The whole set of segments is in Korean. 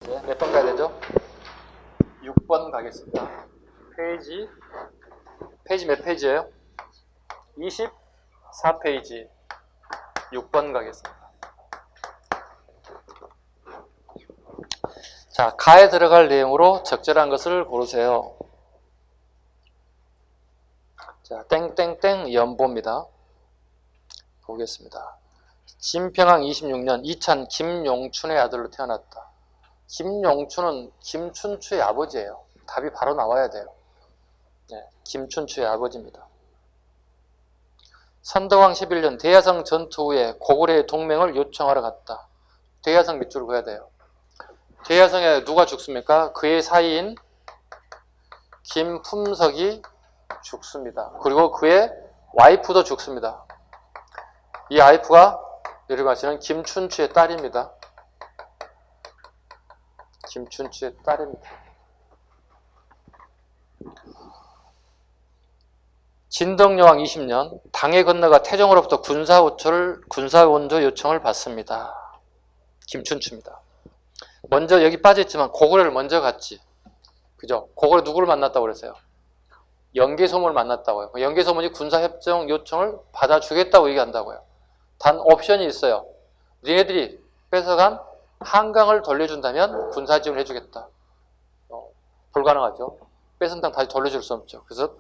이제 몇 번 가야 되죠? 6번 가겠습니다. 페이지 몇 페이지예요? 24페이지 6번 가겠습니다. 자, 가에 들어갈 내용으로 적절한 것을 고르세요. 자, 땡땡땡 연보입니다. 보겠습니다. 진평항 26년 이찬 김용춘의 아들로 태어났다. 김용춘은 김춘추의 아버지예요. 답이 바로 나와야 돼요. 네, 김춘추의 아버지입니다. 선덕왕 11년 대야성 전투 후에 고구려의 동맹을 요청하러 갔다. 대야성 밑줄을 그어야 돼요. 대야성에 누가 죽습니까? 그의 사이인 김품석이 죽습니다. 그리고 그의 와이프도 죽습니다. 이 와이프가 여러분 아시는 김춘추의 딸입니다. 김춘추의 딸입니다. 진덕여왕 20년 당에 건너가 태종으로부터 군사원조 요청을 받습니다. 김춘추입니다. 먼저 여기 빠져있지만 고구려를 먼저 갔지. 그죠? 고구려 누구를 만났다고 그랬어요? 연개소문을 만났다고요. 연개소문이 군사협정 요청을 받아주겠다고 얘기한다고요. 단 옵션이 있어요. 니네들이 뺏어간 한강을 돌려준다면 군사지원을 해주겠다. 불가능하죠. 뺏은 땅 다시 돌려줄 수 없죠. 그래서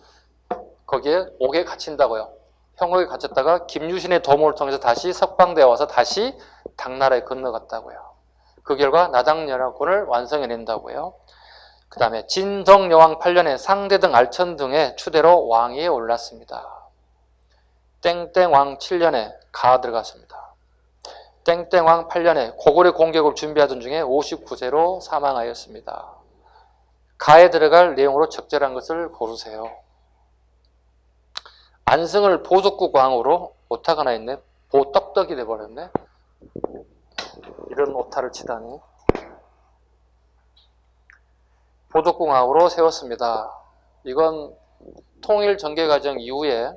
거기에 옥에 갇힌다고요. 형옥에 갇혔다가 김유신의 도움을 통해서 다시 석방되어 와서 다시 당나라에 건너갔다고요. 그 결과 나당연합군을 완성해낸다고요. 그 다음에 진덕여왕 8년에 상대 등 알천 등의 추대로 왕위에 올랐습니다. 땡땡왕 7년에 가 들어갔습니다. 땡땡왕 8년에 고구려 공격을 준비하던 중에 59세로 사망하였습니다. 가에 들어갈 내용으로 적절한 것을 고르세요. 안승을 보석국 왕으로 오타가 나 있네. 보떡떡이 돼버렸네. 이런 오타를 치다니. 보석국 왕으로 세웠습니다. 이건 통일 전개 과정 이후에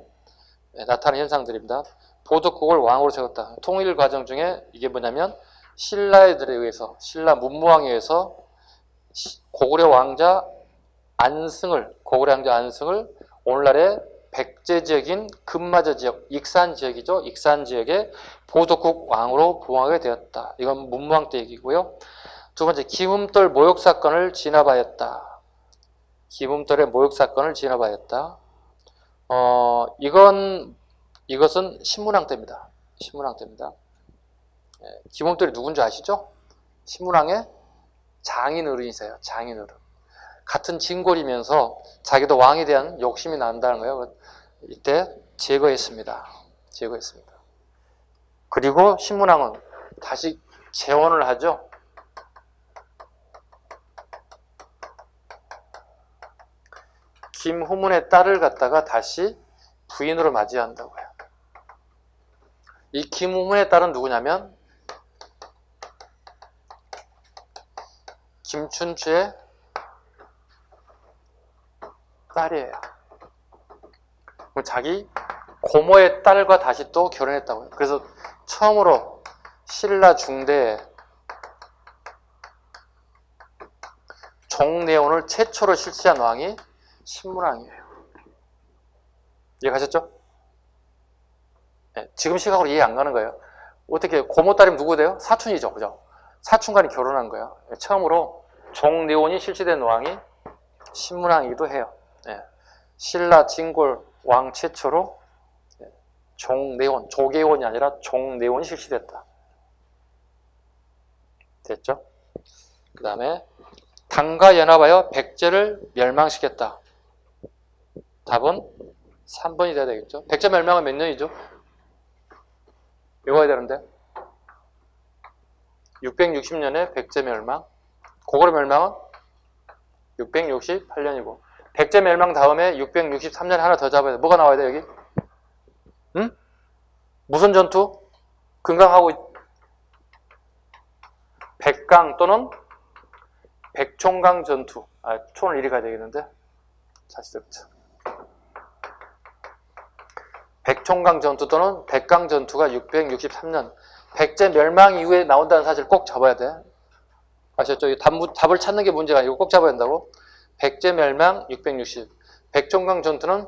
나타난 현상들입니다. 보덕국을 왕으로 세웠다. 통일 과정 중에 이게 뭐냐면 신라들에 의해서, 신라 문무왕에 의해서 고구려 왕자 안승을 오늘날의 백제 지역인 금마저 지역, 익산 지역이죠. 익산 지역의 보덕국 왕으로 부하게 되었다. 이건 문무왕 때 얘기고요. 두 번째, 김음돌 모욕 사건을 진압하였다. 김음돌의 모욕 사건을 진압하였다. 이것은 신문왕 때입니다. 신문왕 때입니다. 김음돌이 누군지 아시죠? 신문왕의 장인어른이세요. 장인어른. 같은 진골이면서 자기도 왕에 대한 욕심이 난다는 거예요. 이때 제거했습니다. 제거했습니다. 그리고 신문왕은 다시 재혼을 하죠. 김후문의 딸을 갖다가 다시 부인으로 맞이한다고요. 이 김후문의 딸은 누구냐면 김춘추의 딸이에요. 자기 고모의 딸과 다시 또 결혼했다고요. 그래서 처음으로 신라 중대에 종내원을 최초로 실시한 왕이 신문왕이에요. 이해가셨죠? 네, 지금 시각으로 이해 안 가는 거예요. 어떻게 고모 딸이면 누구 돼요? 사촌이죠. 그죠? 사촌간이 결혼한 거예요. 네, 처음으로 종내원이 실시된 왕이 신문왕이기도 해요. 네, 신라 진골 왕 최초로 종내원, 조계원이 아니라 종내원이 실시됐다. 됐죠? 그 다음에 당과 연합하여 백제를 멸망시켰다. 답은 3번이 돼야 되겠죠. 백제 멸망은 몇 년이죠? 외워야 되는데 660년에 백제 멸망, 고구려 멸망은 668년이고 백제 멸망 다음에 663년에 하나 더 잡아야 돼. 뭐가 나와야 돼 여기? 응? 무슨 전투? 금강하고 백강 또는 백총강 전투. 총을 이리 가야 되겠는데 자시적죠. 백총강 전투 또는 백강 전투가 663년 백제 멸망 이후에 나온다는 사실 꼭 잡아야 돼. 아셨죠? 이 답을 찾는 게 문제가 아니고 꼭 잡아야 된다고. 백제 멸망 660. 백종강 전투는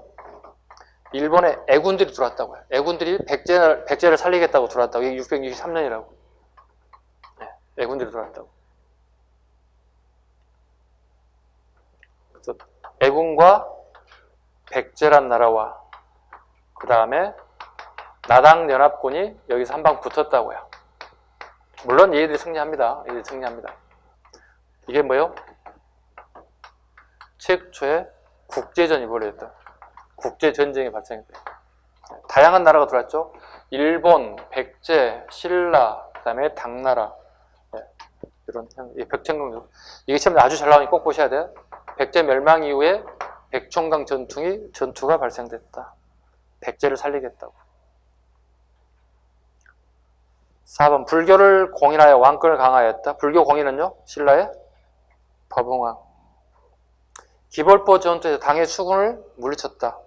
일본의 애군들이 들어왔다고요. 애군들이 백제를 살리겠다고 들어왔다고. 이게 663년이라고. 네, 애군들이 들어왔다고. 그래서 애군과 백제란 나라와 그 다음에 나당연합군이 여기서 한 방 붙었다고요. 물론 얘들이 승리합니다. 얘들이 승리합니다. 이게 뭐예요? 최초의 국제전이 벌어졌다. 국제전쟁이 발생했다. 다양한 나라가 들어왔죠. 일본, 백제, 신라, 그 다음에 당나라. 네. 이런 백청강 이게 시험에 아주 잘 나오니 꼭 보셔야 돼요. 백제 멸망 이후에 백청강 전투가 발생됐다. 백제를 살리겠다고. 4번 불교를 공인하여 왕권을 강화하였다. 불교 공인은요? 신라의 법흥왕. 기벌포 전투에서 당의 수군을 물리쳤다.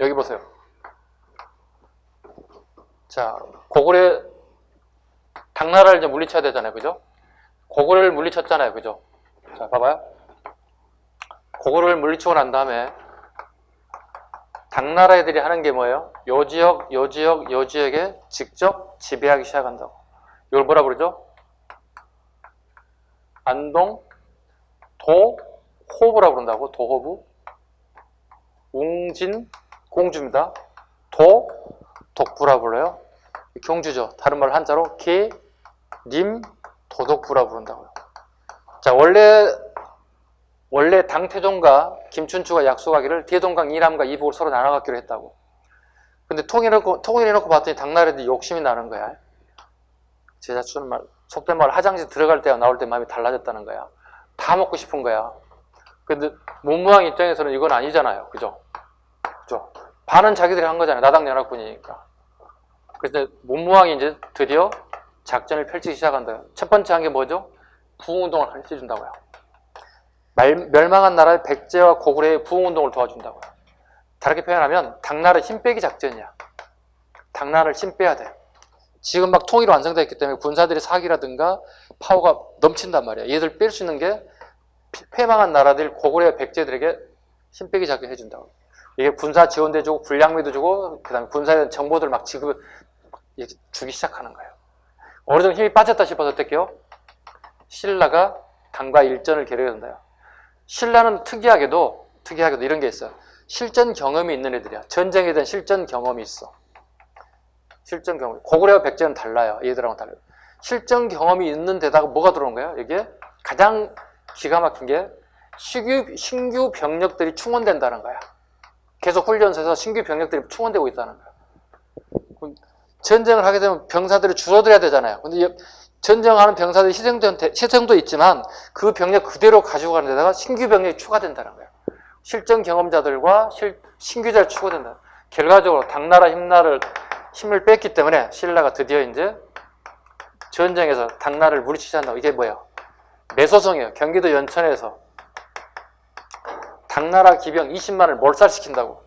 여기 보세요. 자, 고구려 당나라를 이제 물리쳐야 되잖아요. 그죠? 고구려를 물리쳤잖아요. 그죠? 자, 봐봐요. 고구려를 물리치고 난 다음에 당나라 애들이 하는 게 뭐예요? 요 지역에 직접 지배하기 시작한다고. 이걸 뭐라 그러죠? 안동 도호부라고 그런다고. 도호부. 웅진 공주입니다. 독부라 불러요. 경주죠. 다른 말로 한자로 님 도독부라 부른다고요. 자, 원래 당태종과 김춘추가 약속하기를 대동강 이남과 이북을 서로 나눠갖기로 했다고. 근데 통일해놓고 봤더니 당나라들이 욕심이 나는 거야. 제자 쓰는 말, 속된 말 화장실 들어갈 때와 나올 때 마음이 달라졌다는 거야. 다 먹고 싶은 거야. 근데 문무왕 입장에서는 이건 아니잖아요. 그죠? 그죠? 반은 자기들이 한 거잖아요. 나당연합군이니까. 그래서 문무왕이 이제 드디어 작전을 펼치기 시작한다. 첫 번째 한 게 뭐죠? 부흥운동을 해준다고요. 멸망한 나라의 백제와 고구려의 부흥운동을 도와준다고요. 다르게 표현하면 당나라 힘 빼기 작전이야. 당나라를 힘 빼야 돼. 지금 막 통일이 완성되어 있기 때문에 군사들의 사기라든가 파워가 넘친단 말이야. 얘들 뺄 수 있는 게 패망한 나라들 고구려 백제들에게 힘 빼기 작전 해준다고. 이게 군사 지원도 해주고 군량미도 주고 그 다음에 군사에 대한 정보들 막 지금 주기 시작하는 거예요. 어느 정도 힘이 빠졌다 싶어서 어떡해요? 신라가 당과 일전을 겨루게 된다요. 신라는 특이하게도 이런 게 있어요. 실전 경험이 있는 애들이야. 전쟁에 대한 실전 경험이 있어. 실전 경험. 고구려와 백제는 달라요. 얘들하고는 달라요. 실전 경험이 있는 데다가 뭐가 들어온 거예요? 이게 가장 기가 막힌 게 신규 병력들이 충원된다는 거야. 계속 훈련소에서 신규 병력들이 충원되고 있다는 거야. 전쟁을 하게 되면 병사들이 줄어들어야 되잖아요. 근데 전쟁하는 병사들이 희생도 있지만 그 병력 그대로 가지고 가는 데다가 신규 병력이 추가된다는 거예요. 실전 경험자들과 신규자를 추가된다. 결과적으로 당나라 힘을 뺐기 때문에 신라가 드디어 이제 전쟁에서 당나라를 물리치지 않는다고. 이게 뭐예요? 매소성이에요. 경기도 연천에서 당나라 기병 20만을 몰살시킨다고.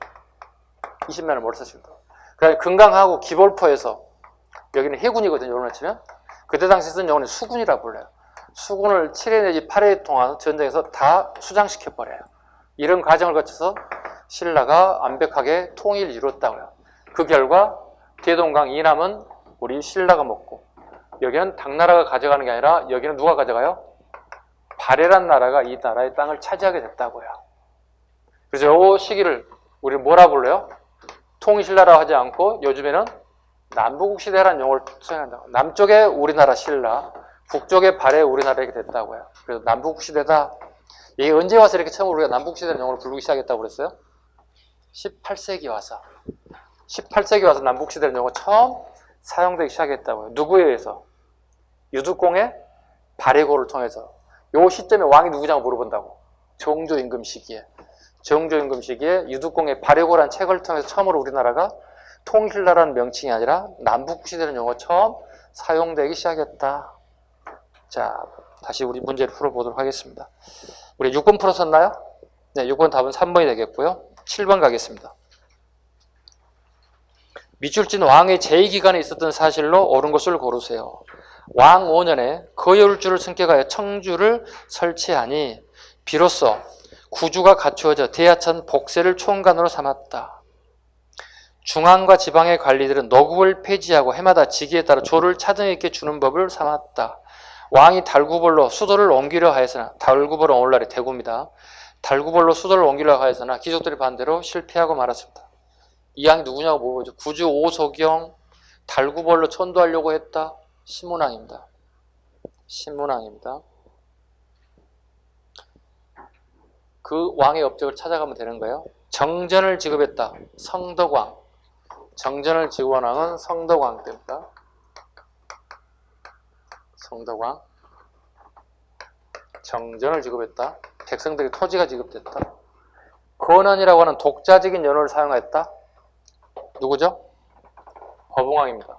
20만을 몰살시킨다고. 그다음에 금강하고 기벌포에서 여기는 해군이거든요. 요런 치면 그때 당시 쓴 용어는 수군이라고 불러요. 수군을 7회 내지 8회 동안 전쟁에서 다 수장시켜버려요. 이런 과정을 거쳐서 신라가 완벽하게 통일을 이뤘다고요. 그 결과 대동강 이남은 우리 신라가 먹고 여기는 당나라가 가져가는 게 아니라 여기는 누가 가져가요? 발해란 나라가 이 나라의 땅을 차지하게 됐다고요. 그래서 이 시기를 우리 뭐라 불러요? 통일신라라고 하지 않고 요즘에는 남부국시대라는 용어를 사용한다고. 남쪽에 우리나라 신라, 북쪽에 발해 우리나라 이렇게 됐다고요. 그래서 남부국시대다. 이게 언제 와서 이렇게 처음 우리가 남북시대라는 용어를 부르기 시작했다고 그랬어요? 18세기 와서. 18세기 와서 남북시대라는 용어가 처음 사용되기 시작했다고요. 누구에 의해서? 유득공의 발해고를 통해서. 요 시점에 왕이 누구냐고 물어본다고. 정조임금 시기에. 정조임금 시기에 유득공의 발해고라는 책을 통해서 처음으로 우리나라가 통일신라라는 명칭이 아니라 남북시대라는 용어가 처음 사용되기 시작했다. 자, 다시 우리 문제를 풀어보도록 하겠습니다. 우리 6번 풀었었나요? 네, 6번 답은 3번이 되겠고요. 7번 가겠습니다. 밑줄진 왕의 제2기간에 있었던 사실로 옳은 것을 고르세요. 왕 5년에 거열주를 승격하여 청주를 설치하니 비로소 구주가 갖추어져 대하천 복세를 총관으로 삼았다. 중앙과 지방의 관리들은 노국을 폐지하고 해마다 지기에 따라 조를 차등있게 주는 법을 삼았다. 왕이 달구벌로 수도를 옮기려 하였으나, 달구벌은 오늘날의 대구입니다. 달구벌로 수도를 옮기려 하였으나 귀족들이 반대로 실패하고 말았습니다. 이 왕이 누구냐고 물어보죠. 구주 오소경 달구벌로 천도하려고 했다. 신문왕입니다. 신문왕입니다. 그 왕의 업적을 찾아가면 되는 거예요. 정전을 지급했다. 성덕왕. 정전을 지급한 왕은 성덕왕 때입니다. 성덕왕. 정전을 지급했다. 백성들에게 토지가 지급됐다. 건원이라고 하는 독자적인 연호를 사용했다. 누구죠? 법흥왕입니다.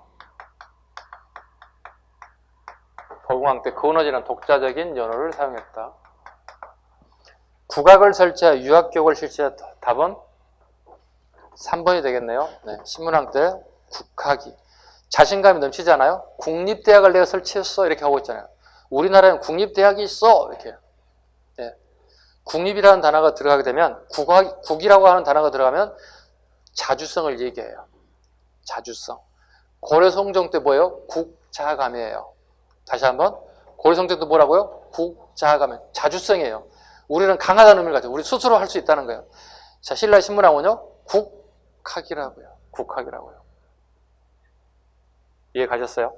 법흥왕 때 건원이라는 독자적인 연호를 사용했다. 국학을 설치하여 유학교육을 실시했다. 답은 3번이 되겠네요. 네, 신문왕 때 국학이. 자신감이 넘치잖아요. 국립대학을 내가 설치했어 이렇게 하고 있잖아요. 우리나라에는 국립대학이 있어 이렇게. 네. 국립이라는 단어가 들어가게 되면 국이라고 하는 단어가 들어가면 자주성을 얘기해요. 자주성. 고려성종 때 뭐예요? 국자감이에요. 다시 한번 고려성종 때 뭐라고요? 국자감. 자주성이에요. 우리는 강하다는 의미를 가지고 우리 스스로 할 수 있다는 거예요. 자, 신라 신문왕은요 국학이라고요. 국학이라고요. 이해 가셨어요?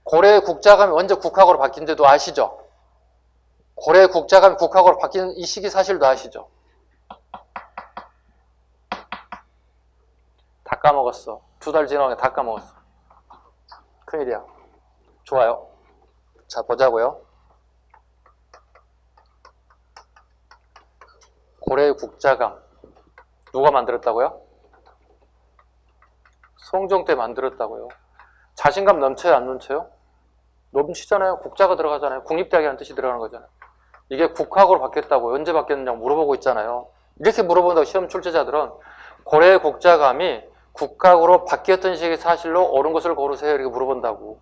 고려의 국자감이 언제 국학으로 바뀐지도 아시죠? 고려의 국자감이 국학으로 바뀌는 이 시기 사실도 아시죠? 다 까먹었어. 2달 지나고 다 까먹었어. 큰일이야. 좋아요. 자, 보자고요. 고려의 국자감 누가 만들었다고요? 성종 때 만들었다고요. 자신감 넘쳐요? 안 넘쳐요? 넘치잖아요. 국자가 들어가잖아요. 국립대학이라는 뜻이 들어가는 거잖아요. 이게 국학으로 바뀌었다고 언제 바뀌었느냐고 물어보고 있잖아요. 이렇게 물어본다고 시험 출제자들은 고려의 국자감이 국학으로 바뀌었던 시기의 사실로 옳은 것을 고르세요 이렇게 물어본다고.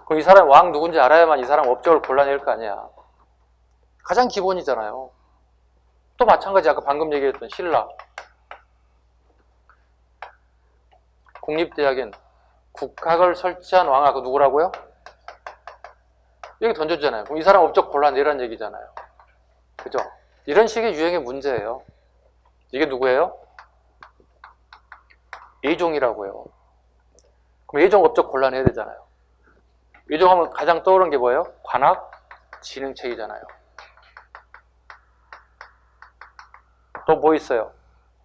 그럼 이 사람 왕 누군지 알아야만 이 사람 업적을 골라낼 거 아니야. 가장 기본이잖아요. 또 마찬가지 아까 방금 얘기했던 신라. 국립대학엔 국학을 설치한 왕하고 누구라고요? 여기 던져주잖아요. 그럼 이 사람 업적 골라내라는 얘기잖아요. 그죠? 이런 식의 유형의 문제예요. 이게 누구예요? 예종이라고요. 그럼 예종 업적 곤란해야 되잖아요. 예종하면 가장 떠오르는 게 뭐예요? 관악 진흥책이잖아요. 또 뭐 있어요?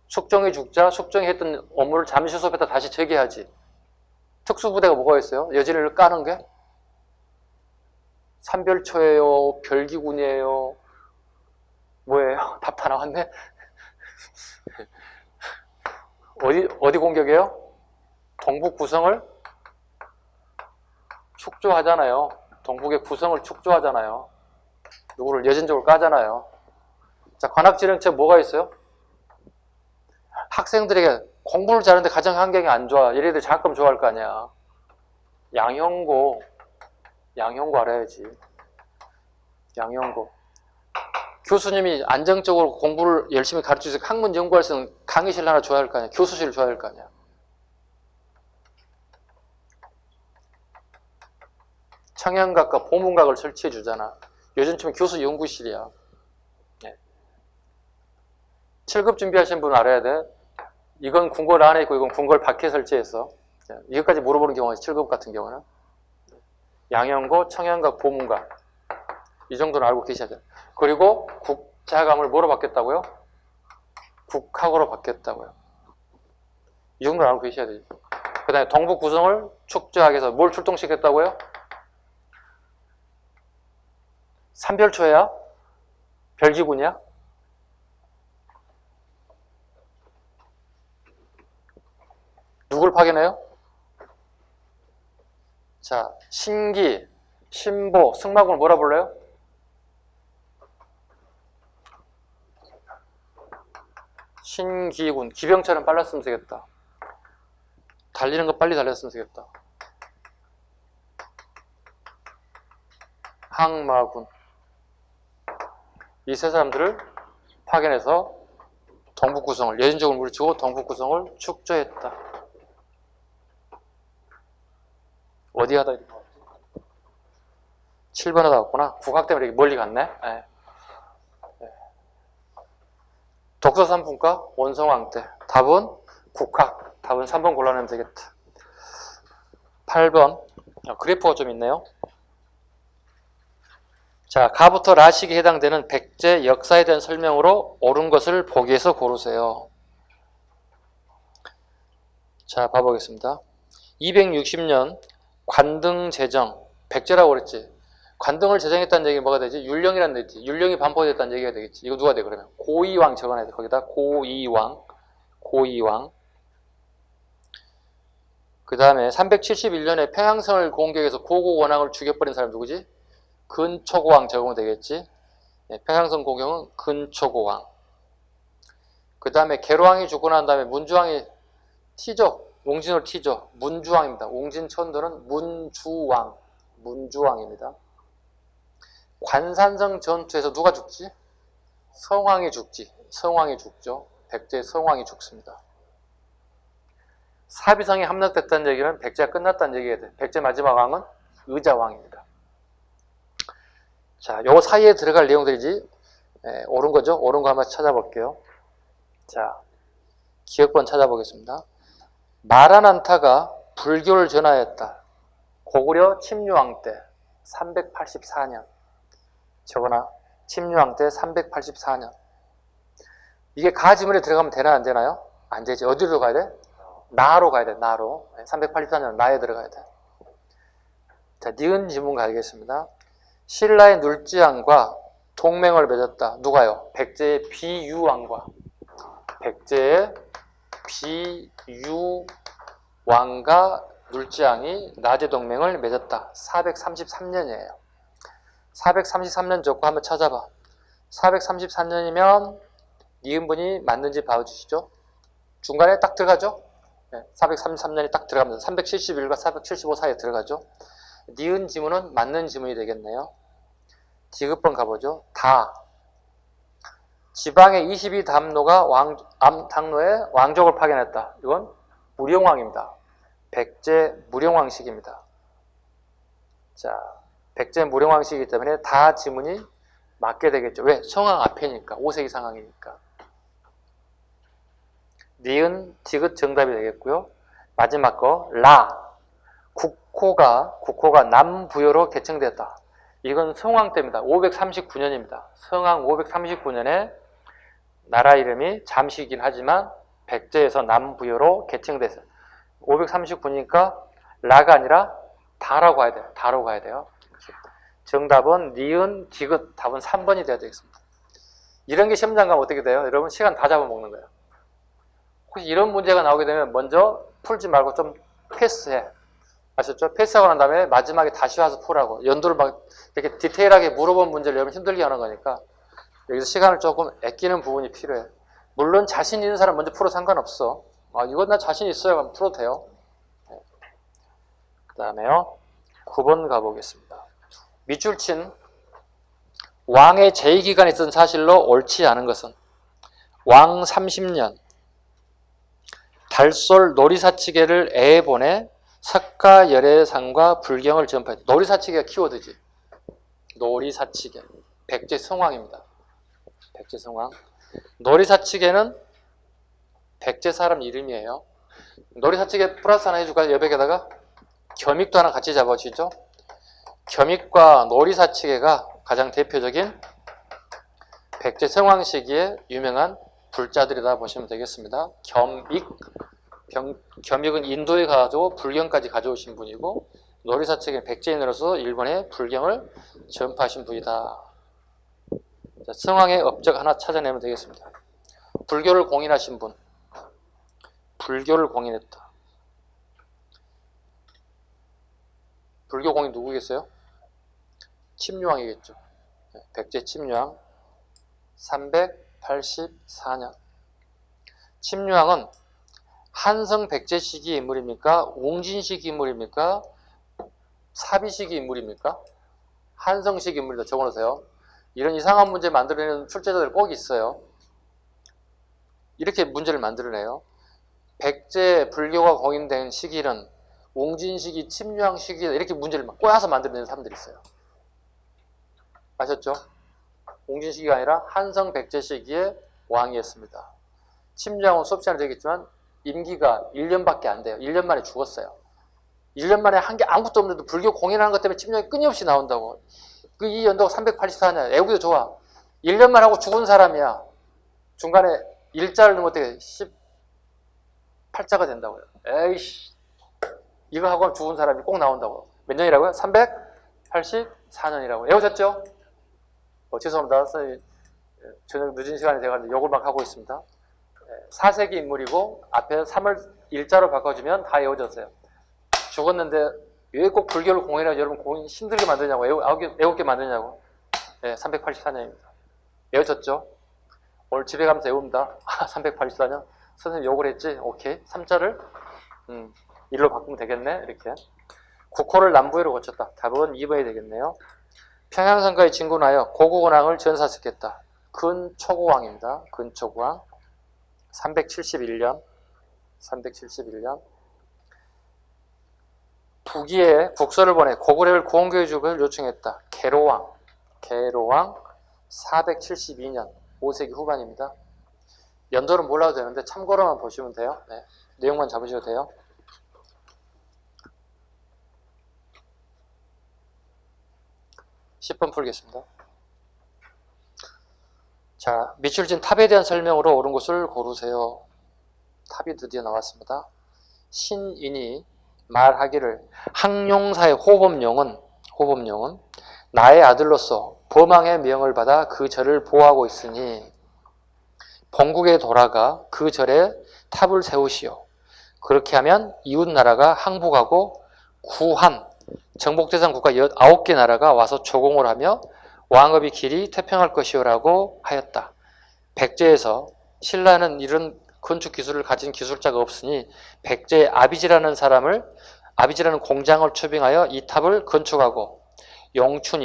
숙종이 죽자 숙종이 했던 업무를 잠시 수습했다 다시 재개하지. 특수부대가 뭐가 있어요? 여진을 까는 게? 삼별초예요? 별기군이에요? 뭐예요? 답 다 나왔네? 어디 공격이에요? 동북 구성을 축조하잖아요. 동북의 구성을 축조하잖아요. 누구를 여진적으로 까잖아요. 자, 관악지령책 뭐가 있어요? 학생들에게 공부를 잘하는데 가정 환경이 안 좋아. 얘네들 장학금 좋아할 거 아니야. 양형고 알아야지. 양형고. 교수님이 안정적으로 공부를 열심히 가르쳐서 학문 연구할 수 있는 강의실 하나 줘야 할 거 아니야. 교수실을 줘야 할 거 아니야. 청양각과 보문각을 설치해 주잖아. 요즘 치면 교수 연구실이야. 네. 7급 준비하신 분 알아야 돼. 이건 궁궐 안에 있고 이건 궁궐 밖에 설치해서. 이것까지 물어보는 경우가 7급 같은 경우는. 양형고, 청양각, 보문각. 이 정도는 알고 계셔야 돼요. 그리고 국자감을 뭐로 바뀌었다고요? 국학으로 바뀌었다고요. 이 정도는 알고 계셔야 돼요. 그 다음에 동북 구성을 축조하기 위해서 뭘 출동시켰다고요? 삼별초야? 별기군이야? 누굴 파견해요? 자, 신기, 신보, 승마군을 뭐라 불러요? 신기군. 기병차는 빨랐으면 되겠다. 달리는 거 빨리 달렸으면 되겠다. 항마군. 이 세 사람들을 파견해서 동북구성을 예전적으로 물리치고 동북구성을 축조했다. 어디 하다 이렇게 7번 하다 왔구나. 국학 때문에 이렇게 멀리 갔네. 네. 독서 3분과 원성왕 때. 답은 국학. 답은 3번 골라내면 되겠다. 8번. 그래프가 좀 있네요. 자, 가부터 라식에 해당되는 백제 역사에 대한 설명으로 옳은 것을 보기에서 고르세요. 자, 봐보겠습니다. 260년 관등 제정. 백제라고 그랬지. 관등을 제정했다는 얘기가 뭐가 되지? 율령이라는 얘기지. 율령이 반포됐다는 얘기가 되겠지. 이거 누가 돼 그러면? 고이왕 적어놔야 돼. 거기다 고이왕. 고이왕. 그 다음에 371년에 평양성을 공격해서 고고 원왕을 죽여버린 사람 누구지? 근초고왕 적으면 되겠지. 네, 평양성 공격은 근초고왕. 그 다음에 계로왕이 죽고 난 다음에 문주왕이 T죠. 옹진으로 T죠. 문주왕입니다. 옹진 천도는 문주왕. 문주왕입니다. 관산성 전투에서 누가 죽지? 성왕이 죽지. 성왕이 죽죠. 백제 성왕이 죽습니다. 사비성이 함락됐다는 얘기는 백제가 끝났다는 얘기가 돼. 백제 마지막 왕은 의자왕입니다. 자, 요 사이에 들어갈 내용들이지. 옳은 거죠? 옳은 거 한번 찾아볼게요. 자, 기억번 찾아보겠습니다. 마라난타가 불교를 전하였다. 고구려 침류왕 때 384년. 저거나 침류왕 때 384년. 이게 가지문에 들어가면 되나 안 되나요? 안 되지. 어디로 가야 돼? 나로 가야 돼. 나로. 384년 나에 들어가야 돼. 자, 니은 지문 가겠습니다. 신라의 눌지왕과 동맹을 맺었다. 누가요? 백제의 비유왕과. 백제의 비유왕과 눌지왕이 나제 동맹을 맺었다. 433년이에요. 433년 적고 한번 찾아봐. 433년이면 니은분이 맞는지 봐주시죠. 중간에 딱 들어가죠. 433년이 딱 들어가면서 371과 475 사이에 들어가죠. 니은 지문은 맞는 지문이 되겠네요. 디귿번 가보죠. 다. 지방의 22담로가 당로에 왕족을 파견했다. 이건 무령왕입니다. 백제 무령왕식입니다. 자, 백제 무령왕식이기 때문에 다 지문이 맞게 되겠죠. 왜? 성왕 앞에니까. 5세기 상황이니까. 니은, 디귿 정답이 되겠고요. 마지막 거 라. 국호가 남부여로 개칭됐다. 이건 성왕 때입니다. 539년입니다. 성왕 539년에 나라 이름이 잠시이긴 하지만 백제에서 남부여로 개칭됐어요. 539니까 라가 아니라 다라고 가야 돼요. 다로 가야 돼요. 정답은 니은, 디귿, 답은 3번이 되어야 되겠습니다. 이런 게 시험장 가면 어떻게 돼요? 여러분 시간 다 잡아먹는 거예요. 혹시 이런 문제가 나오게 되면 먼저 풀지 말고 좀 패스해. 아셨죠? 패스하고 난 다음에 마지막에 다시 와서 풀라고. 연도를 막 이렇게 디테일하게 물어본 문제를 여러분 힘들게 하는 거니까 여기서 시간을 조금 아끼는 부분이 필요해. 물론 자신 있는 사람 먼저 풀어 상관없어. 이건 나 자신 있어요. 그럼 풀어도 돼요. 그 다음에요. 9번 가보겠습니다. 밑줄친 왕의 제2기간에 있던 사실로 옳지 않은 것은 왕 30년 달솔 놀이사치계를 애에 보내 석가열애상과 불경을 전파했다. 놀이사치계가 키워드지. 놀이사치계. 백제 성왕입니다. 백제 성왕. 놀이사치계는 백제 사람 이름이에요. 놀이사치계 플러스 하나 해줄까요? 여백에다가 겸익도 하나 같이 잡아주시죠. 겸익과 놀이사치계가 가장 대표적인 백제 성왕 시기에 유명한 불자들이다 보시면 되겠습니다. 겸익은 인도에 가가지고 불경까지 가져오신 분이고 놀이사치계는 백제인으로서 일본에 불경을 전파하신 분이다. 자, 성왕의 업적 하나 찾아내면 되겠습니다. 불교를 공인하신 분. 불교를 공인했다. 불교 공인 누구겠어요? 침류왕이겠죠. 백제 침류왕 384년. 침류왕은 한성 백제 시기 인물입니까? 웅진 시기 인물입니까? 사비 시기 인물입니까? 한성식 인물이다. 적어놓으세요. 이런 이상한 문제 만들어내는 출제자들 꼭 있어요. 이렇게 문제를 만들어내요. 백제 불교가 공인된 시기는 웅진시기, 침략 시기다. 이렇게 문제를 막 꼬아서 만들어내는 사람들이 있어요. 아셨죠? 웅진시기가 아니라 한성 백제 시기에 왕이었습니다. 침략은 수업 시간에 되겠지만 임기가 1년밖에 안 돼요. 1년 만에 죽었어요. 1년 만에 한 게 아무것도 없는데도 불교 공인하는 것 때문에 침략이 끊임없이 나온다고. 이 연도가 384년. 애국도 좋아. 1년만 하고 죽은 사람이야. 중간에 일자를 넣으면 어떻게 18자가 된다고요. 에이씨. 이거 하고 죽은 사람이 꼭 나온다고. 몇 년이라고요? 384년이라고. 외우셨죠? 죄송합니다. 저녁 늦은 시간에 제가 욕을 막 하고 있습니다. 4세기 인물이고 앞에 3을 일자로 바꿔주면 다 외워졌어요. 죽었는데 왜 꼭 불교를 공인하고 여러분 공인 힘들게 만드냐고, 외우게 만드냐고. 384년입니다. 외워졌죠? 오늘 집에 가면서 외웁니다. 384년? 선생님 욕을 했지? 오케이. 3자를 1로 바꾸면 되겠네. 이렇게. 국호를 남부해로 고쳤다. 답은 2번이 되겠네요. 평양성가에 진군하여 고구원왕을 전사시켰다. 근초고왕입니다. 근초고왕. 371년. 북위에 국서를 보내 고구려를 구원교육을 요청했다. 계로왕 472년 5세기 후반입니다. 연도는 몰라도 되는데 참고로만 보시면 돼요. 네. 내용만 잡으셔도 돼요. (10번) 풀겠습니다. 자, 밑줄 진 탑에 대한 설명으로 옳은 것을 고르세요. 탑이 드디어 나왔습니다. 신인이 말하기를 항용사의 호범용은 나의 아들로서 범왕의 명을 받아 그 절을 보호하고 있으니 본국에 돌아가 그 절에 탑을 세우시오. 그렇게 하면 이웃나라가 항복하고 구한 정복대상 국가 19개 나라가 와서 조공을 하며 왕업의 길이 태평할 것이오라고 하였다. 백제에서 신라는 이런 건축 기술을 가진 기술자가 없으니 백제의 아비지라는 공장을 초빙하여 이 탑을 건축하고 용춘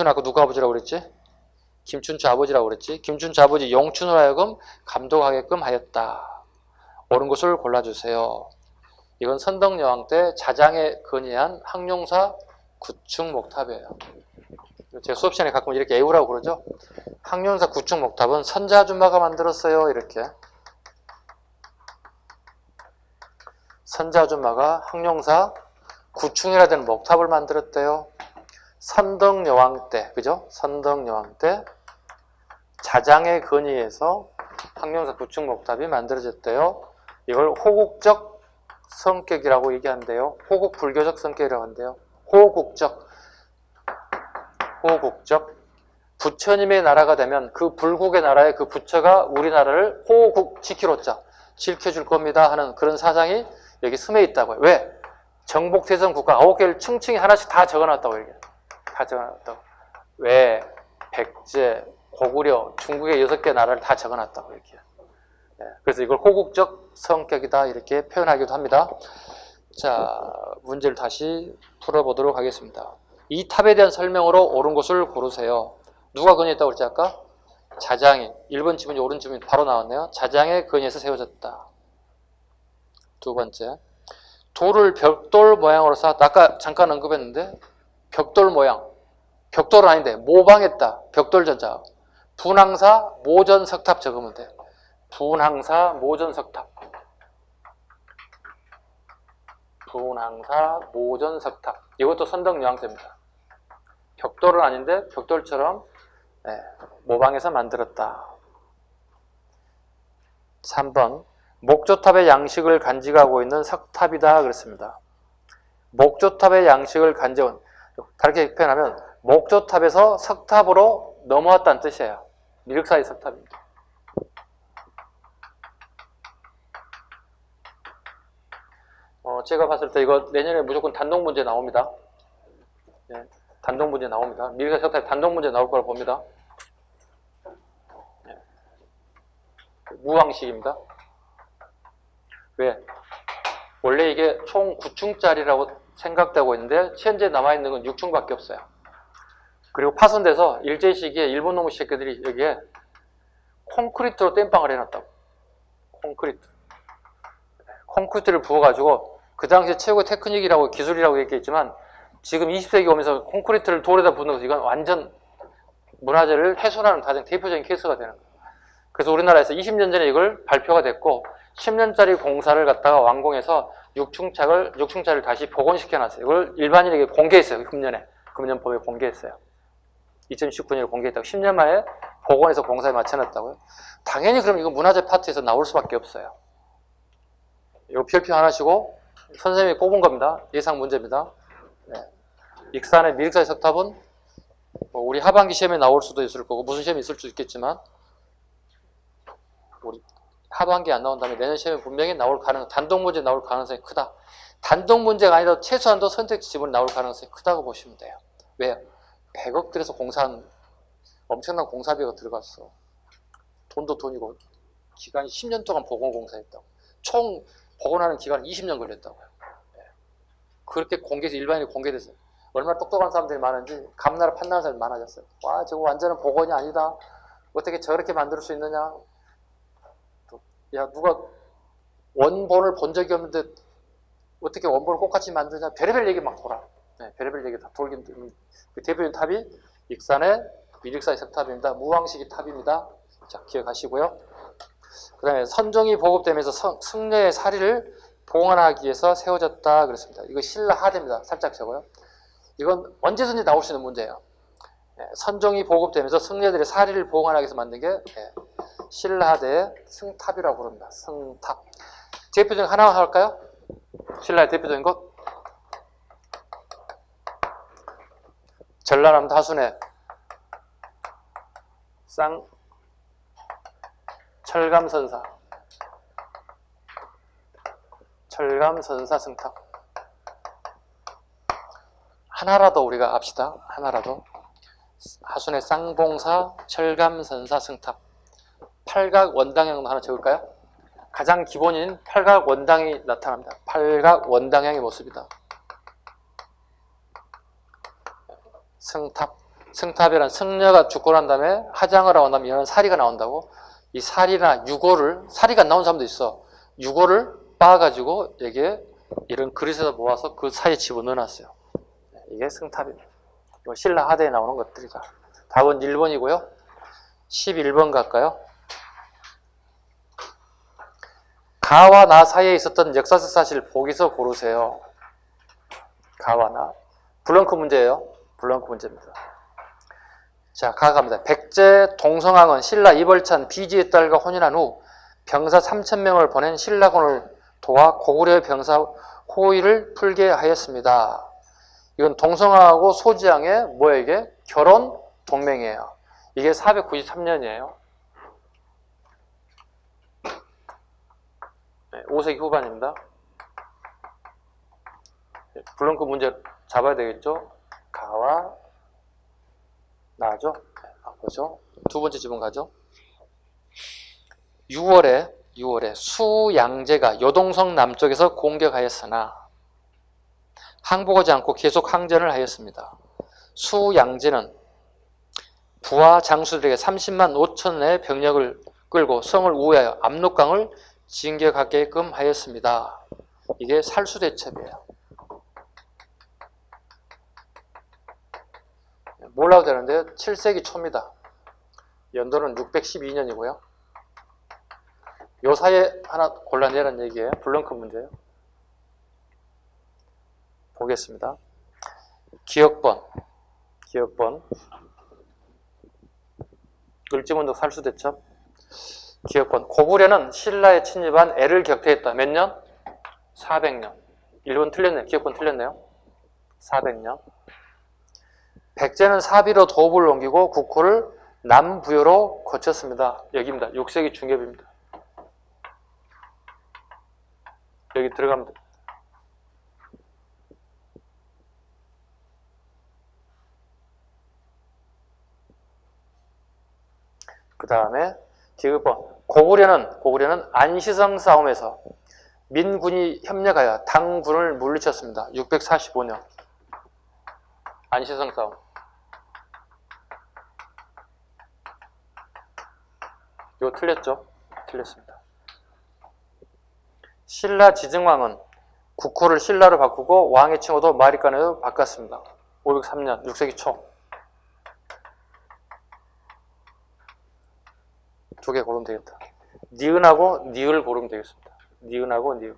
아까 누가 아버지라고 그랬지? 김춘추 아버지라고 그랬지? 김춘추 아버지 용춘으로 하여금 감독하게끔 하였다. 옳은 것을 골라주세요. 이건 선덕여왕 때 자장에 건의한 항용사 구층 목탑이에요. 제 수업 시간에 가끔 이렇게 애우라고 그러죠? 항용사 구층 목탑은 선자아줌마가 만들었어요. 이렇게. 선자아줌마가 항용사 구층이라 되는 목탑을 만들었대요. 선덕여왕 때, 그죠? 선덕여왕 때 자장에 건의해서 항용사 구층 목탑이 만들어졌대요. 이걸 호국적 성격이라고 얘기한대요. 호국 불교적 성격이라고 한대요. 호국적. 부처님의 나라가 되면 그 불국의 나라의 그 부처가 우리나라를 호국 지켜줄 겁니다 하는 그런 사상이 여기 스며 있다고요. 왜? 정복대성 국가 9개를 층층이 하나씩 다 적어놨다고 얘기해요. 다 적어놨다고. 왜? 백제, 고구려, 중국의 6개 나라를 다 적어놨다고 얘기해요. 그래서 이걸 호국적 성격이다 이렇게 표현하기도 합니다. 자, 문제를 다시 풀어보도록 하겠습니다. 이 탑에 대한 설명으로 옳은 것을 고르세요. 누가 건의했다고 그랬지 아까? 자장이. 1번 지문이 옳은 지문이 바로 나왔네요. 자장에 건의해서 세워졌다. 두 번째, 돌을 벽돌 모양으로 쌓았다. 아까 잠깐 언급했는데 벽돌 모양. 벽돌은 아닌데 모방했다. 벽돌전자. 분항사 모전석탑 적으면 돼. 분항사 모전석탑. 분항사 모전석탑. 이것도 선덕여왕 때입니다. 벽돌은 아닌데 벽돌처럼 모방해서 만들었다. 3번 목조탑의 양식을 간직하고 있는 석탑이다 그랬습니다. 목조탑의 양식을 간직은 다르게 표현하면 목조탑에서 석탑으로 넘어왔다는 뜻이에요. 미륵사의 석탑입니다. 제가 봤을 때 이거 내년에 무조건 단독 문제 나옵니다. 네, 단독 문제 나옵니다. 미륵사의 석탑에 단독 문제 나올 거라 봅니다. 네. 무왕식입니다. 왜? 원래 이게 총 9층짜리라고 생각되고 있는데 현재 남아있는 건 6층밖에 없어요. 그리고 파손돼서 일제 시기에 일본 놈의 새끼들이 여기에 콘크리트로 땜빵을 해놨다고. 콘크리트를 부어가지고 그 당시에 최고의 테크닉이라고 기술이라고 얘기했지만 지금 20세기 오면서 콘크리트를 돌에다 붓는 것은 이건 완전 문화재를 훼손하는 가장 대표적인 케이스가 되는 거예요. 그래서 우리나라에서 20년 전에 이걸 발표가 됐고 10년짜리 공사를 갖다가 완공해서 6층짜리를 다시 복원시켜놨어요. 이걸 일반인에게 공개했어요. 금년법에 공개했어요. 2019년에 공개했다고 10년 만에 복원해서 공사에 맞춰놨다고요. 당연히 그럼 이거 문화재 파트에서 나올 수밖에 없어요. 이거 별표 하나시고 선생님이 꼽은 겁니다. 예상 문제입니다. 네. 익산의 미륵사의 석탑은 뭐 우리 하반기 시험에 나올 수도 있을 거고 무슨 시험이 있을 수도 있겠지만 우리 하반기에 안 나온다면 내년 시험에 분명히 단독 문제 나올 가능성이 크다. 단독 문제가 아니라 최소한도 선택지 지문이 나올 가능성이 크다고 보시면 돼요. 왜요? 100억 들여서 공사한 엄청난 공사비가 들어갔어. 돈도 돈이고 기간이 10년 동안 복원 공사했다고. 총 복원하는 기간은 20년 걸렸다고요. 그렇게 일반인이 공개돼서 얼마나 똑똑한 사람들이 많은지 감나라 판단하는 사람이 많아졌어요. 와, 저거 완전한 복원이 아니다. 어떻게 저렇게 만들 수 있느냐. 야, 누가 원본을 본 적이 없는데 어떻게 원본을 똑같이 만드냐. 별의별 얘기 막 돌아. 네, 별의별 얘기 다 돌긴. 그 대표적인 탑이 익산의 미륵사의 석탑입니다. 무왕식이 탑입니다. 자, 기억하시고요. 그 다음에 선종이 보급되면서 승려의 사리를 봉헌하기 위해서 세워졌다 그랬습니다. 이거 신라 하대입니다. 살짝 적어요. 이건 언제든지 나올 수 있는 문제예요. 네, 선종이 보급되면서 승려들의 사리를 봉헌하기 위해서 만든 게 신라 하대의 승탑이라고 부릅니다. 승탑. 대표적인 하나만 할까요? 신라의 대표적인 것. 전라남도 하순에 철감선사 승탑. 하나라도 우리가 압시다. 하나라도. 하순의 쌍봉사 철감선사 승탑. 팔각 원당형도 하나 적을까요? 가장 기본인 팔각 원당이 나타납니다. 팔각 원당형의 모습이다. 승탑이란 승려가 죽고 난 다음에 하장을 하고 나면 이런 사리가 나온다고. 이 사리나 유골을, 사리가 안 나온 사람도 있어. 유골을 빻아가지고 여기에 이런 그릇에다 모아서 그 사이에 집어넣어놨어요. 이게 승탑입니다. 이거 신라 하대에 나오는 것들이다. 답은 1번이고요. 11번 갈까요? 가와 나 사이에 있었던 역사적 사실 보기서 고르세요. 가와 나. 블렁크 문제예요. 블렁크 문제입니다. 자, 갑니다. 백제 동성왕은 신라 이벌찬 비지의 딸과 혼인한 후 병사 3,000명을 보낸 신라군을 도와 고구려의 병사 호의를 풀게 하였습니다. 이건 동성왕하고 소지왕의 뭐예요 이게? 결혼 동맹이에요. 이게 493년이에요. 5세기 후반입니다. 블렁크 문제 잡아야 되겠죠? 가와 나죠? 보죠. 두 번째 지문 가죠. 6월에 수양제가 여동성 남쪽에서 공격하였으나 항복하지 않고 계속 항전을 하였습니다. 수양제는 부하 장수들에게 30만 5천의 병력을 끌고 성을 우회하여 압록강을 진격하게끔 하였습니다. 이게 살수대첩이에요. 몰라도 되는데 7세기 초입니다. 연도는 612년이고요. 요 사이에 하나 골라내라는 얘기예요. 블렁크 문제예요. 보겠습니다. 기억번 을지문덕 살수대첩. 기억번. 고구려는 신라에 침입한 애를 격퇴했다. 몇 년? 400년. 1번 틀렸네요. 기억번 틀렸네요. 400년. 백제는 사비로 도읍을 옮기고 국호를 남부여로 거쳤습니다. 여기입니다. 6세기 중엽입니다. 여기 들어가면 됩니다. 그 다음에 기급번. 고구려는 안시성 싸움에서 민군이 협력하여 당군을 물리쳤습니다. 645년. 안시성 싸움. 이거 틀렸죠? 틀렸습니다. 신라 지증왕은 국호를 신라로 바꾸고 왕의 칭호도 마리간으로 바꿨습니다. 503년 6세기 초. 두 개 고르면 되겠다. 니은하고 니을 고르면 되겠습니다. 니은하고 니을.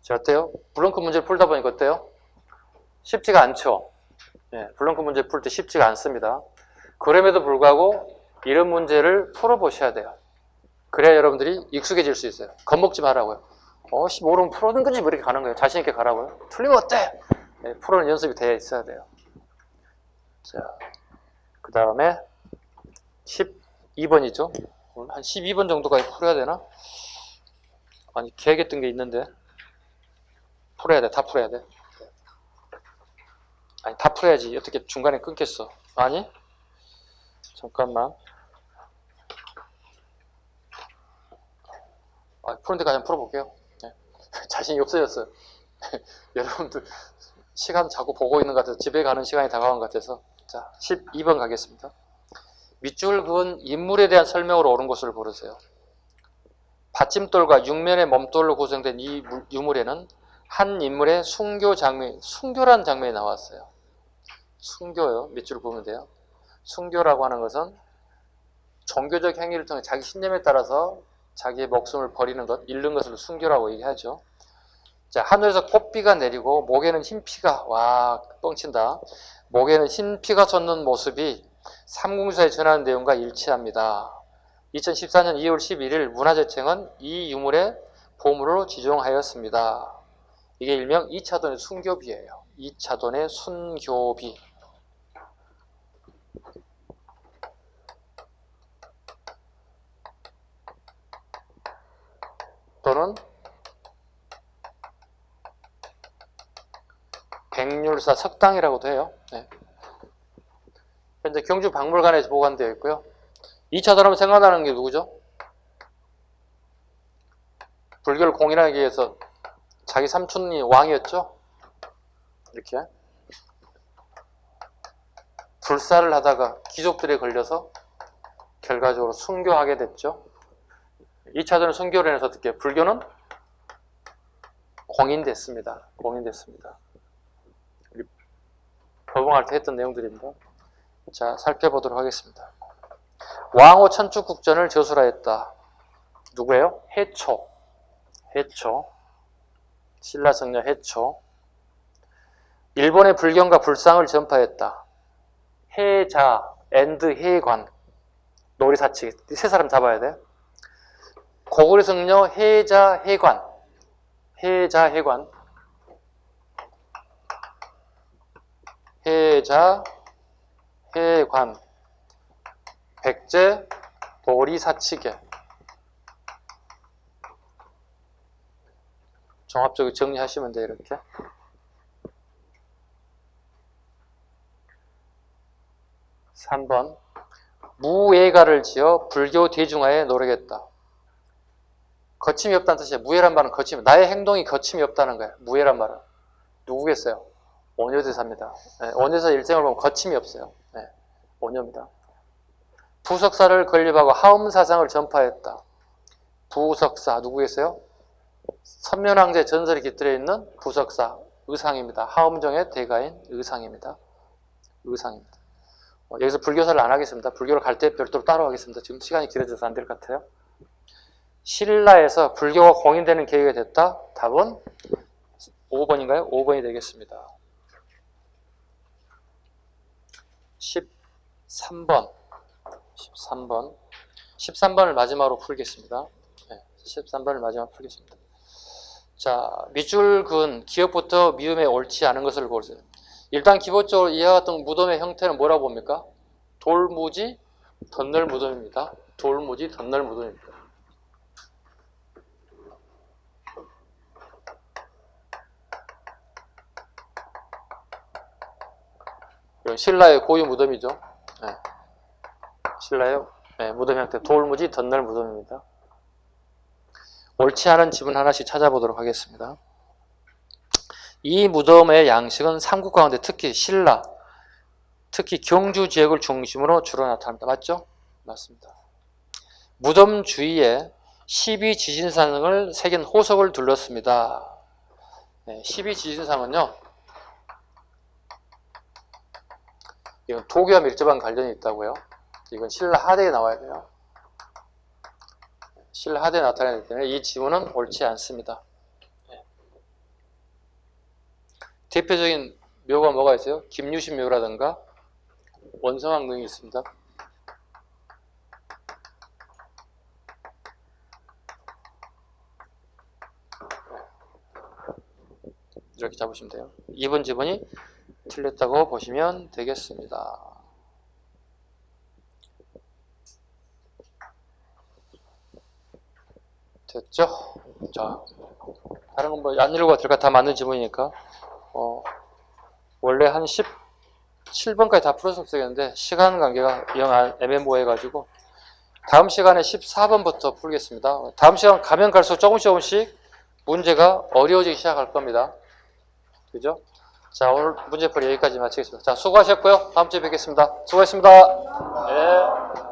자, 어때요? 블렁크 문제를 풀다 보니까 어때요? 쉽지가 않죠? 네, 블렁크 문제 풀 때 쉽지가 않습니다. 그럼에도 불구하고 이런 문제를 풀어보셔야 돼요. 그래야 여러분들이 익숙해질 수 있어요. 겁먹지 말라고요. 모르면 풀어는 건지 뭐 이렇게 가는 거예요. 자신있게 가라고요. 틀리면 어때? 네, 풀어는 연습이 되어 있어야 돼요. 자, 그 다음에 12번이죠. 한 12번 정도까지 풀어야 되나? 아니, 계획했던 게 있는데. 풀어야 돼. 다 풀어야 돼. 아니, 다 풀어야지. 어떻게 중간에 끊겠어. 아니? 잠깐만. 푸는 데까지 한번 풀어볼게요. 네. 자신이 없어졌어요. 여러분들 시간 자꾸 보고 있는 것 같아서 집에 가는 시간이 다가온 것 같아서. 자, 12번 가겠습니다. 밑줄 그은 인물에 대한 설명으로 옳은 것을 고르세요. 받침돌과 육면의 몸돌로 구성된 이 유물에는 한 인물의 순교 장면, 순교란 장면이 나왔어요. 순교요. 밑줄 그으면 돼요. 순교라고 하는 것은 종교적 행위를 통해 자기 신념에 따라서 자기의 목숨을 버리는 것, 잃는 것을 순교라고 얘기하죠. 자, 하늘에서 꽃비가 내리고 목에는 흰피가, 와, 뻥친다. 목에는 흰피가 솟는 모습이 삼궁사에 전하는 내용과 일치합니다. 2014년 2월 11일 문화재청은 이 유물의 보물로 지정하였습니다. 이게 일명 2차돈의 순교비예요. 2차돈의 순교비. 또는 백률사 석당이라고도 해요. 네. 현재 경주박물관에 보관되어 있고요. 2차 돈하면 생각나는 게 누구죠? 불교를 공인하기 위해서 자기 삼촌이 왕이었죠? 이렇게 불사를 하다가 귀족들에 걸려서 결과적으로 순교하게 됐죠. 2차전은 순교를 해서 어떻게 불교는 공인됐습니다. 공인됐습니다. 우리 법응할 때 했던 내용들입니다. 자, 살펴보도록 하겠습니다. 왕호 천축국전을 저술하였다. 누구예요? 해초. 해초. 신라성녀 해초. 일본의 불경과 불상을 전파했다. 해자, 앤드 해관. 놀이사치. 세 사람 잡아야 돼. 고구려 성녀 해자 해관. 해자 해관. 해자 해관. 백제 도리사치계. 종합적으로 정리하시면 돼요. 이렇게. (3번) 무예가를 지어 불교 대중화에 노력했다. 거침이 없다는 뜻이에요. 무예란 말은 거침이, 나의 행동이 거침이 없다는 거예요. 무예란 말은. 누구겠어요? 원효대사입니다. 네, 원효대사 일생을 보면 거침이 없어요. 네, 원효입니다. 부석사를 건립하고 하엄사상을 전파했다. 부석사 누구겠어요? 선면왕제 전설이 깃들여 있는 부석사 의상입니다. 하엄정의 대가인 의상입니다. 의상입니다. 여기서 불교사를 안 하겠습니다. 불교를 갈 때 별도로 따로 하겠습니다. 지금 시간이 길어져서 안 될 것 같아요. 신라에서 불교가 공인되는 계기가 됐다. 답은 5번인가요? 5번이 되겠습니다. 13번. 13번을 마지막으로 풀겠습니다. 네, 13번을 마지막으로 풀겠습니다. 자, 밑줄 그은 기억부터 미음에 옳지 않은 것을 고르세요. 일단 기본적으로 이와 같은 무덤의 형태는 뭐라고 봅니까? 돌무지, 덧널 무덤입니다. 돌무지, 덧널 무덤입니다. 이건 신라의 고유 무덤이죠. 네. 신라의 무덤 형태, 돌무지, 덧널 무덤입니다. 옳지 않은 지분 하나씩 찾아보도록 하겠습니다. 이 무덤의 양식은 삼국 가운데 특히 신라, 특히 경주 지역을 중심으로 주로 나타납니다. 맞죠? 맞습니다. 무덤 주위에 12지진상을 새긴 호석을 둘렀습니다. 네, 12지진상은요, 이건 토기와 밀접한 관련이 있다고요. 이건 신라 하대에 나와야 돼요. 신라 하대에 나타나야 되기 때문에 이 지문은 옳지 않습니다. 네. 대표적인 묘가 뭐가 있어요? 김유신 묘라든가 원성왕 등이 있습니다. 이렇게 잡으시면 돼요. 2번 지문이 틀렸다고 보시면 되겠습니다. 됐죠? 자, 다른 건 뭐 안 읽어도 될까? 다 맞는 지문이니까. 원래 한 17번까지 다 풀었으면 되겠는데 시간 관계가 영 애매모호해가지고 다음 시간에 14번부터 풀겠습니다. 다음 시간 가면 갈수록 조금씩 문제가 어려워지기 시작할 겁니다. 그죠? 자, 오늘 문제풀이 여기까지 마치겠습니다. 자, 수고하셨고요. 다음 주에 뵙겠습니다. 수고하셨습니다. 네.